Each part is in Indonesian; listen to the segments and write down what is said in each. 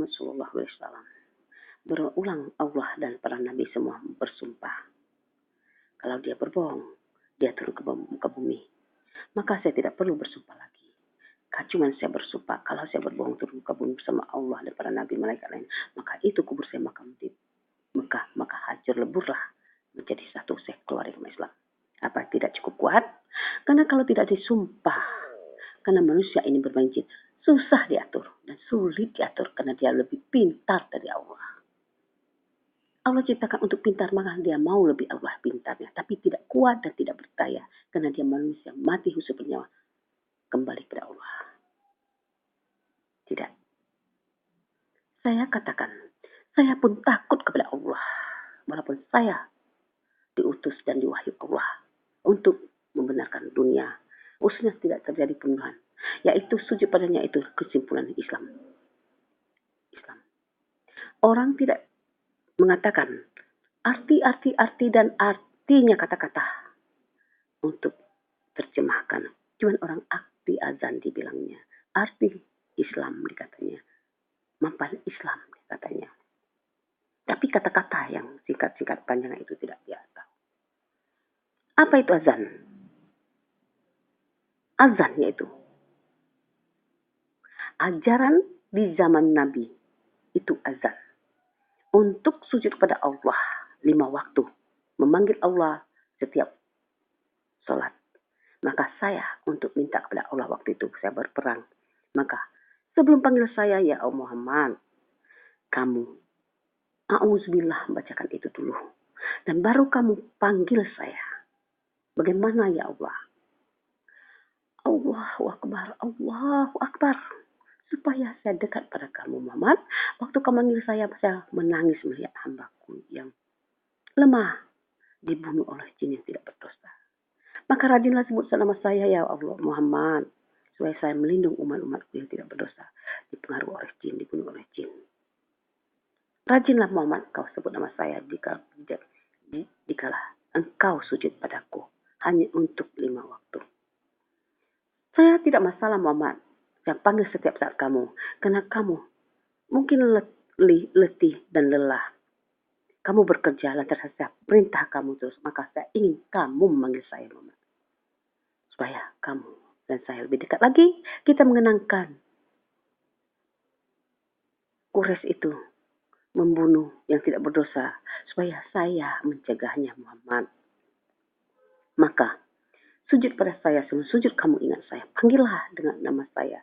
Muhammad SAW. Berulang Allah dan para nabi semua bersumpah. Kalau dia berbohong, dia turun ke bumi. Maka saya tidak perlu bersumpah lagi. Cuma saya bersumpah, kalau saya berbohong turun ke bumi bersama Allah dan para nabi malaikat lain, maka itu kubur saya makam di Mekah, maka hancur leburlah menjadi satu, saya keluar dari Islam. Apa tidak cukup kuat? Karena kalau tidak disumpah, karena manusia ini bermain jin, susah diatur dan sulit diatur karena dia lebih pintar dari Allah. Allah ciptakan untuk pintar, maka dia mau lebih Allah pintarnya, tapi tidak kuat dan tidak berdaya karena dia manusia mati khusus bernyawa, kembali kepada Allah. Tidak. Saya katakan, saya pun takut kepada Allah, walaupun saya diutus dan diwahyu Allah untuk membenarkan dunia, khususnya tidak terjadi pembunuhan, yaitu sujud padanya, itu kesimpulan Islam. Orang tidak mengatakan arti dan artinya kata-kata untuk terjemahkan. Cuman orang arti azan dibilangnya, arti Islam dikatanya, mampan Islam katanya. Tapi kata-kata yang singkat-singkat panjang itu tidak dia tahu. Apa itu azan? Azan yaitu ajaran di zaman Nabi, itu azan. Untuk sujud kepada Allah 5 waktu, memanggil Allah setiap sholat. Maka saya untuk minta kepada Allah waktu itu saya berperang. Maka sebelum panggil saya, ya Allah Muhammad, kamu a'udzubillah bacakan itu dulu. Dan baru kamu panggil saya. Bagaimana ya Allah? Allahu Akbar, Allahu Akbar. Supaya saya dekat pada kamu Muhammad. Waktu kamu manggil saya menangis melihat hambaku yang lemah dibunuh oleh jin yang tidak berdosa. Maka rajinlah sebut nama saya ya Allah Muhammad. Supaya saya melindungi umat-umatku yang tidak berdosa. Dipengaruhi oleh jin, dibunuh oleh jin. Rajinlah Muhammad kau sebut nama saya dikala engkau sujud padaku. Hanya untuk 5 waktu. Saya tidak masalah Muhammad. Saya panggil setiap saat kamu. Karena kamu mungkin letih dan lelah. Kamu bekerja lantaran saya perintah kamu terus. Maka saya ingin kamu memanggil saya Muhammad. Supaya kamu dan saya lebih dekat lagi. Kita mengenangkan Quraisy itu membunuh yang tidak berdosa. Supaya saya mencegahnya Muhammad. Maka sujud pada saya, sebelum sujud kamu ingat saya. Panggillah dengan nama saya.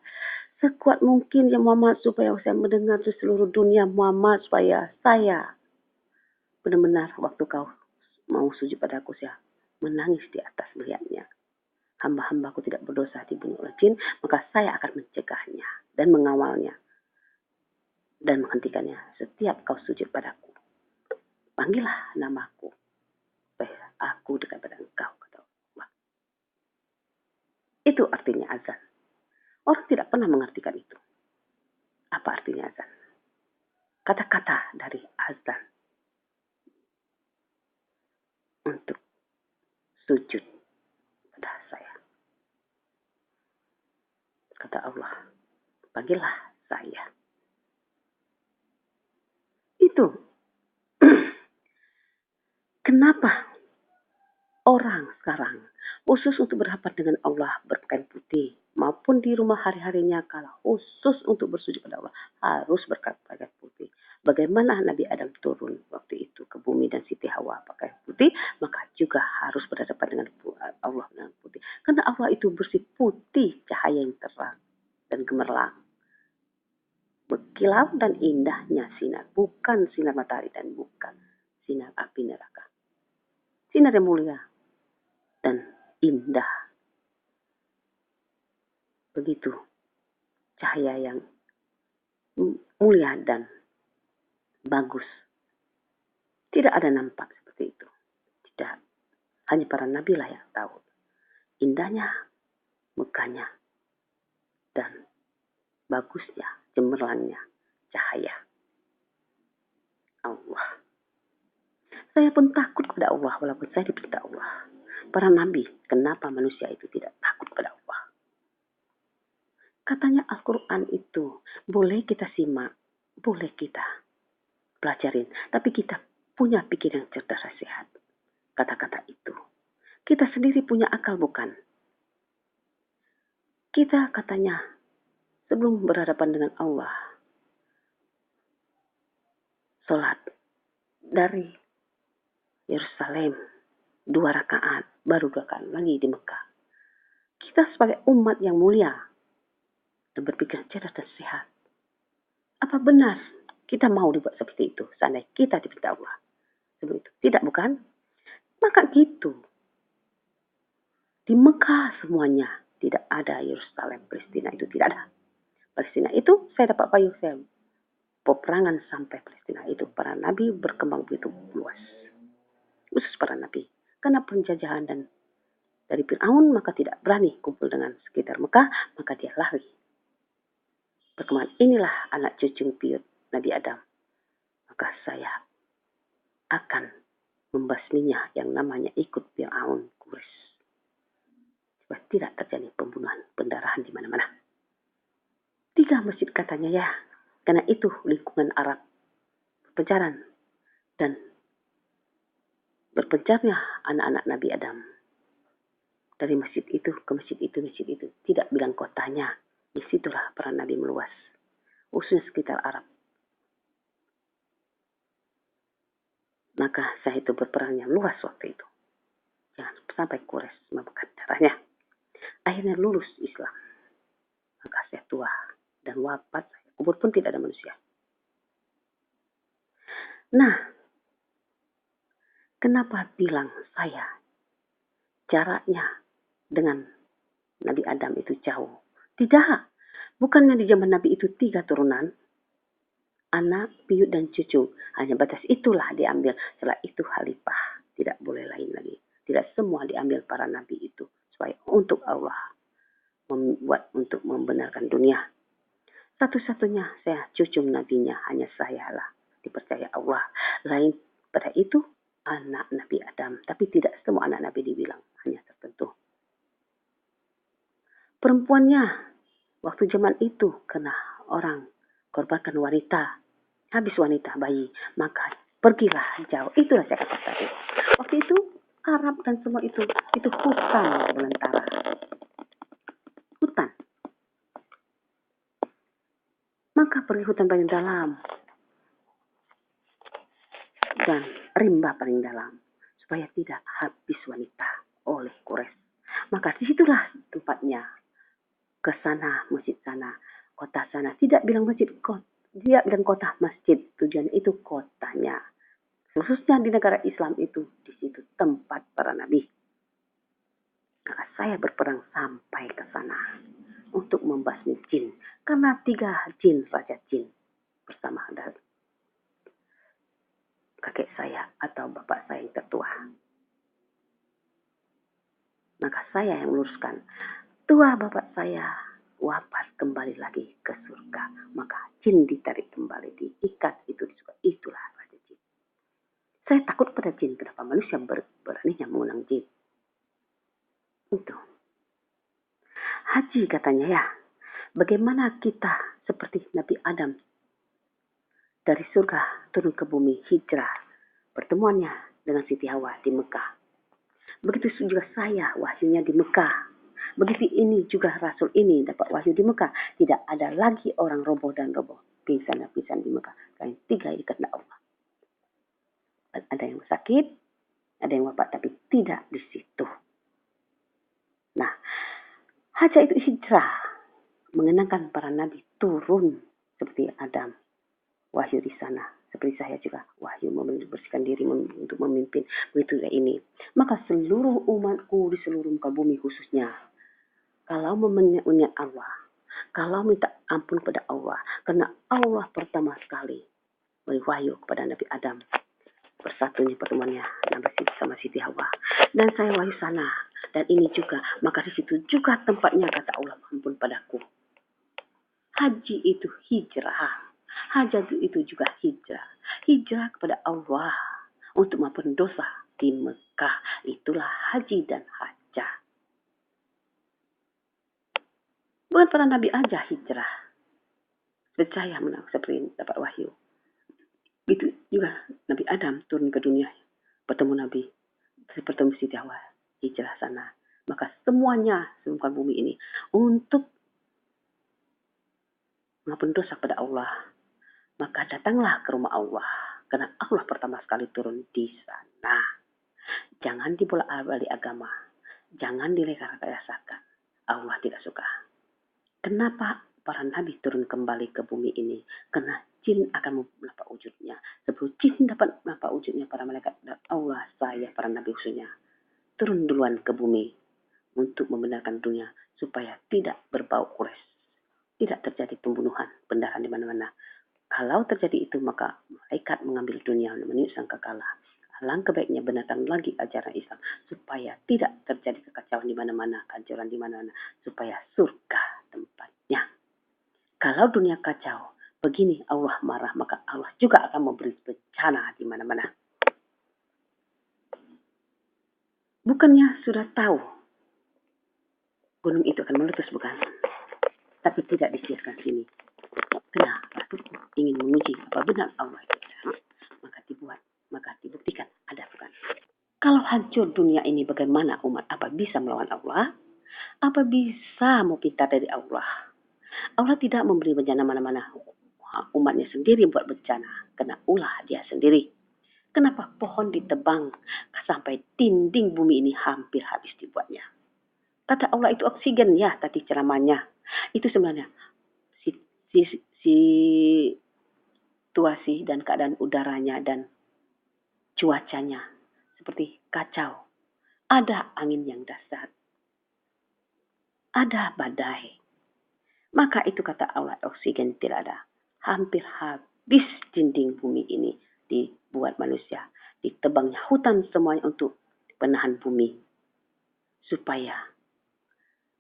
Sekuat mungkin ya Muhammad, supaya saya mendengar di seluruh dunia Muhammad, supaya saya benar-benar waktu kau mau sujud padaku, saya menangis di atas melihatnya. Hamba-hambaku tidak berdosa dibunuh oleh jin, maka saya akan mencegahnya dan mengawalnya dan menghentikannya setiap kau sujud padaku. Panggillah namaku, supaya aku dekat pada engkau. Itu artinya azan. Orang tidak pernah mengartikan itu. Apa artinya azan? Kata-kata dari azan untuk sujud pada saya. Kata Allah, panggillah saya. Itu. Kenapa orang sekarang khusus untuk berhadapan dengan Allah berpakaian putih, maupun di rumah hari-harinya kalau khusus untuk bersujud pada Allah harus berpakaian putih. Bagaimana Nabi Adam turun waktu itu ke bumi dan Siti Hawa pakai putih, maka juga harus berhadapan dengan Allah dengan putih. Karena Allah itu bersih putih, cahaya yang terang dan gemerlang. Berkilau dan indahnya sinar, bukan sinar matahari dan bukan sinar api neraka. Sinar yang mulia dan indah. Begitu cahaya yang mulia dan bagus. Tidak ada nampak seperti itu. Tidak. Hanya para nabi lah yang tahu. Indahnya, megahnya, dan bagusnya, cemerlangnya cahaya Allah. Saya pun takut kepada Allah walaupun saya diperintah Allah. Para nabi, kenapa manusia itu tidak takut kepada Allah? Katanya Al-Quran itu boleh kita simak, boleh kita pelajarin, tapi kita punya pikiran yang cerdas dan sehat. Kata-kata itu. Kita sendiri punya akal bukan? Kita katanya sebelum berhadapan dengan Allah, sholat dari Yerusalem 2 rakaat, baru 2 rakaat lagi di Mekah. Kita sebagai umat yang mulia dan berpikir cerdas dan sehat, apa benar kita mau dibuat seperti itu? Seandainya kita diperintah Allah seperti itu, tidak bukan? Maka gitu. Di Mekah semuanya, tidak ada Yerusalem, Palestina itu tidak ada. Palestina itu saya dapat payung saya peperangan sampai Palestina itu para nabi berkembang begitu luas. Khusus para nabi. Karena penjajahan dan dari Fir'aun maka tidak berani kumpul dengan sekitar Mekah, maka dia lari. Perkembangan inilah anak cucu piut Nabi Adam. Maka saya akan membasminya yang namanya ikut Fir'aun Quraisy. Supaya tidak terjadi pembunuhan, pendarahan di mana-mana. 3 masjid katanya ya, karena itu lingkungan Arab berpencaran dan berpencarnya anak-anak Nabi Adam. Dari masjid itu ke masjid itu. Tidak bilang kotanya. Disitulah para nabi meluas. Khususnya sekitar Arab. Maka saya itu berperang yang luas waktu itu. Jangan sampai Quraisy memakan darahnya. Akhirnya lulus Islam. Maka saya tua dan wafat. Kubur pun tidak ada manusia. Nah, kenapa bilang saya jaraknya dengan Nabi Adam itu jauh? Tidak. Bukannya di zaman Nabi itu 3 turunan. Anak, piut, dan cucu. Hanya batas itulah diambil. Setelah itu khalifah. Tidak boleh lain lagi. Tidak semua diambil para nabi itu. Supaya untuk Allah. Membuat untuk membenarkan dunia. Satu-satunya saya cucu nabinya. Hanya saya lah. Dipercaya Allah. Lain pada itu anak Nabi Adam. Tapi tidak semua anak nabi dibilang. Hanya tertentu. Perempuannya. Waktu zaman itu. Kena orang korbankan wanita. Habis wanita bayi, maka pergilah jauh. Itulah saya kata tadi. Waktu itu Arab dan semua itu hutan belantara. Hutan. Maka pergi hutan paling dalam dan rimba paling dalam supaya tidak habis wanita oleh Quraisy. Maka disitulah tempatnya. Ke sana, masjid sana, kota sana. Tidak bilang masjid kota. Dia bilang kota masjid. Tujuan itu kotanya. Khususnya di negara Islam itu, di situ tempat para nabi. Maka saya berperang sampai ke sana untuk membasmi jin. Karena 3 jin, raja jin bersama dari kakek saya atau bapak saya yang tertua. Maka saya yang meluruskan. Tua bapak saya wafat kembali lagi ke surga. Maka jin ditarik kembali, diikat itu disuka. Itulah raja jin. Saya takut pada jin. Kenapa manusia beraninya mengundang jin? Itu. Haji katanya ya. Bagaimana kita seperti Nabi Adam dari surga turun ke bumi hijrah. Pertemuannya dengan Siti Hawa di Mekah. Begitu juga saya wahyunya di Mekah. Begitu ini juga Rasul ini dapat wahyu di Mekah. Tidak ada lagi orang roboh dan roboh. Pingsan dan pingsan di Mekah. Kalian 3 ini karena Allah. Ada yang sakit, ada yang wafat, tapi tidak di situ. Nah, hajah itu hijrah. Mengenangkan para nabi turun seperti Adam. Wahyu di sana. Seperti saya juga wahyu membersihkan diri untuk memimpin. Begitu ini. Maka seluruh umatku di seluruh muka bumi khususnya. Kalau mengingat Allah. Kalau minta ampun kepada Allah. Karena Allah pertama sekali beri wahyu kepada Nabi Adam. Bersatunya pertemuannya Nabi sama Siti Hawa. Dan saya wahyu sana. Dan ini juga. Maka di situ juga tempatnya kata Allah ampun padaku. Haji itu hijrah. Hajat itu juga hijrah. Hijrah kepada Allah untuk mengampuni dosa di Mekah. Itulah haji dan hajah. Bukan para nabi aja hijrah. percaya seperti dapat wahyu. Begitu juga Nabi Adam turun ke dunia, bertemu Nabi, bertemu Siti Hawa, hijrah sana. Maka semuanya sebelum bumi ini untuk mengampuni dosa pada Allah. Maka datanglah ke rumah Allah. Karena Allah pertama sekali turun di sana. Jangan dibolak-balik agama. Jangan dilekar-lekarasakan. Allah tidak suka. Kenapa para nabi turun kembali ke bumi ini? Karena jin akan menampak wujudnya. Sebelum jin dapat menampak wujudnya para malaikat dan Allah, saya para nabi khususnya turun duluan ke bumi untuk membenarkan dunia supaya tidak berbau kures. Tidak terjadi pembunuhan, pendarahan di mana-mana. Kalau terjadi itu, maka malaikat mengambil dunia menuju sangka kalah. Alangkah baiknya benarkan lagi ajaran Islam supaya tidak terjadi kekacauan di mana-mana, kehancuran di mana-mana, supaya surga tempatnya. Kalau dunia kacau, begini Allah marah, maka Allah juga akan memberi bencana di mana-mana. Bukannya sudah tahu gunung itu akan meletus, bukan? Tapi tidak disiarkan sini. Karena Rasulku ingin menguji apa benar Allah itu ada. Maka dibuat, maka dibuktikan ada, bukan? Kalau hancur dunia ini, bagaimana umat apa bisa melawan Allah? Apa bisa mau pintar dari Allah? Allah tidak memberi bencana mana-mana. Umatnya sendiri buat bencana. Kena ulah dia sendiri. Kenapa pohon ditebang sampai dinding bumi ini hampir habis dibuatnya? Kata Allah itu oksigen ya, tadi ceramahnya. Itu sebenarnya situasi dan keadaan udaranya dan cuacanya seperti kacau. Ada angin yang dahsyat. Ada badai. Maka itu kata Allah, oksigen tidak ada. Hampir habis dinding bumi ini dibuat manusia. Ditebangnya hutan semuanya untuk penahan bumi. Supaya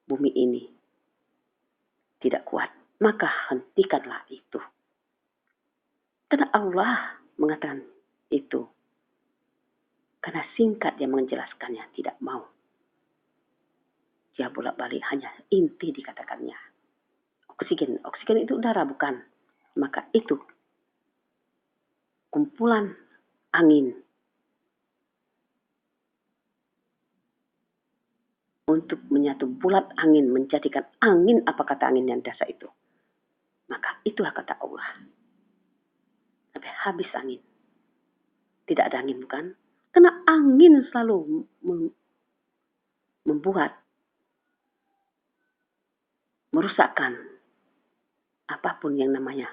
bumi ini tidak kuat. Maka hentikanlah itu. Karena Allah mengatakan itu. Karena singkat dia menjelaskannya, tidak mau. Dia bolak-balik hanya inti dikatakannya. Oksigen itu udara, bukan? Maka itu kumpulan angin untuk menyatu bulat angin, menjadikan angin, apa kata angin yang dasar itu. Maka itulah kata Allah. Sampai habis angin. Tidak ada angin, bukan? Karena angin selalu membuat, merusakkan apapun yang namanya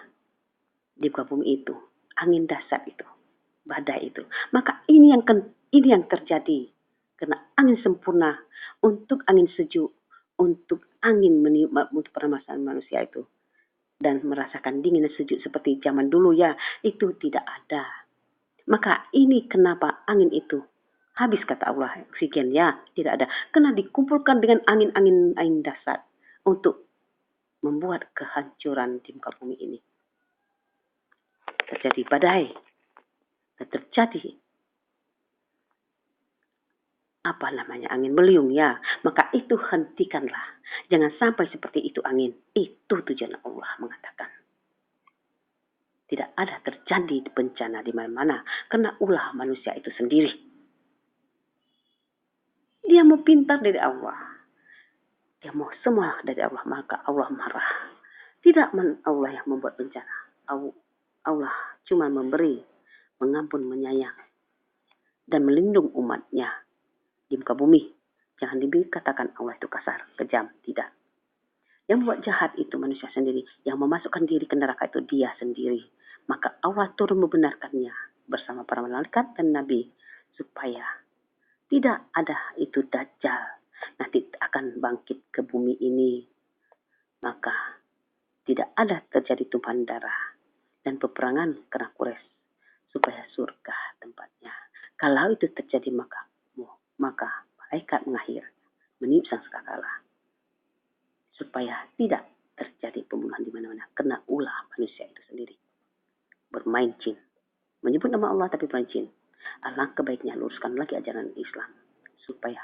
di muka bumi itu. Angin dasar itu. Badai itu. Maka ini yang terjadi. Karena angin sempurna untuk angin sejuk, untuk angin meniup untuk permasalahan manusia itu. Dan merasakan dingin dan sejuk seperti zaman dulu ya, itu tidak ada. Maka ini kenapa angin itu habis, kata Allah, oksigen ya, tidak ada. Karena dikumpulkan dengan angin dasar untuk membuat kehancuran di muka bumi ini. Terjadi badai, dan terjadi angin beliung ya. Maka itu hentikanlah. Jangan sampai seperti itu angin. Itu tujuan Allah mengatakan. Tidak ada terjadi bencana di mana-mana. Karena ulah manusia itu sendiri. Dia mau pintar dari Allah. Dia mau semua dari Allah. Maka Allah marah. Tidak Allah yang membuat bencana. Allah cuma memberi, mengampun, menyayang. Dan melindungi umatnya di muka bumi. Jangan dikatakan Allah itu kasar, kejam. Tidak. Yang membuat jahat itu manusia sendiri. Yang memasukkan diri ke neraka itu dia sendiri. Maka Allah turun membenarkannya bersama para malaikat dan nabi. Supaya tidak ada itu Dajjal. Nanti akan bangkit ke bumi ini. Maka tidak ada terjadi tumpahan darah. Dan peperangan karena Quraisy. Supaya surga tempatnya. Kalau itu terjadi maka malaikat mengakhir, meniup sangkakala, supaya tidak terjadi pembunuhan di mana-mana. Kena ulah manusia itu sendiri. Bermain jin. Menyebut nama Allah tapi bermain jin. Alangkah baiknya luruskan lagi ajaran Islam. Supaya